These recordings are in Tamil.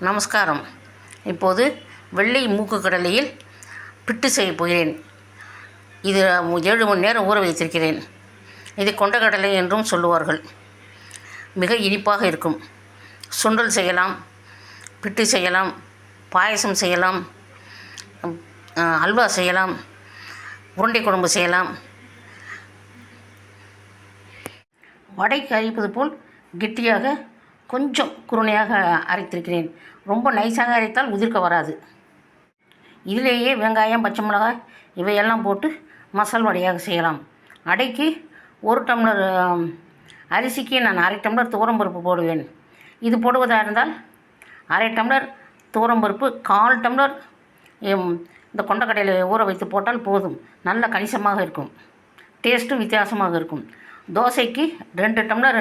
நமஸ்காரம். இப்போது வெள்ளை மூக்கு கடலையில் பிட்டு செய்ய போகிறேன். இது 7 மணி நேரம் ஊற வைத்திருக்கிறேன். இது கொண்டக்கடலை என்றும் சொல்லுவார்கள். மிக இனிப்பாக இருக்கும். சுண்டல் செய்யலாம், பிட்டு செய்யலாம், பாயசம் செய்யலாம், அல்வா செய்யலாம், உருண்டை குழம்பு செய்யலாம். வடைக்கு அரைப்பது போல் கெட்டியாக கொஞ்சம் குருணையாக அரைத்திருக்கிறேன். ரொம்ப நைஸாக அரைத்தால் உதிர்க்க வராது. இதிலேயே வெங்காயம், பச்சை மிளகாய் இவையெல்லாம் போட்டு மசால் வடையாக செய்யலாம். அடைக்கு 1 டம்ளர் அரிசிக்கு நான் 1/2 டம்ளர் துவரம்பருப்பு போடுவேன். இது போடுவதாக இருந்தால் 1/2 டம்ளர் துவரம்பருப்பு, 1/4 டம்ளர் இந்த கொண்டக்கடலையை ஊற வைத்து போட்டால் போதும். நல்ல கணிசமாக இருக்கும். டேஸ்ட்டும் வித்தியாசமாக இருக்கும். தோசைக்கு 2 டம்ளர்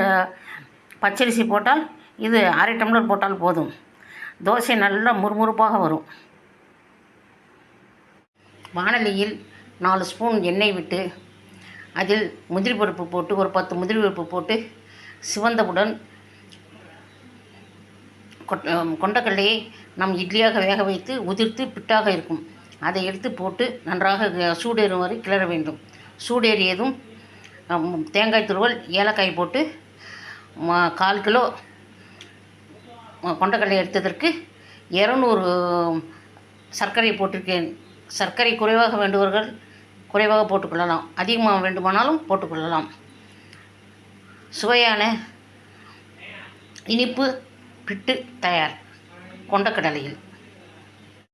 பச்சரிசி போட்டால் இது 1/2 டம்ளர் போட்டால் போதும். தோசை நல்லா முறுமுறுப்பாக வரும். வாணலியில் 4 ஸ்பூன் எண்ணெய் விட்டு அதில் முந்திரி பருப்பு போட்டு ஒரு 10 முந்திரி பருப்பு போட்டு சிவந்தவுடன் கொண்டக்கடலையை நாம் இட்லியாக வேக வைத்து உதிர்த்து பிட்டாக இருக்கும். அதை எடுத்து போட்டு நன்றாக சூடேறும் வரை கிளற வேண்டும். சூடேறியதும் தேங்காய் துருவல், ஏலக்காய் போட்டு 1/4 கிலோ கொண்டக்கடலை எடுத்ததற்கு 200 சர்க்கரை போட்டிருக்கேன். சர்க்கரை குறைவாக வேண்டுபவர்கள் குறைவாக போட்டுக்கொள்ளலாம், அதிகமாக வேண்டுமானாலும் போட்டுக்கொள்ளலாம். சுவையான இனிப்பு பிட்டு தயார் கொண்டக்கடலையில்.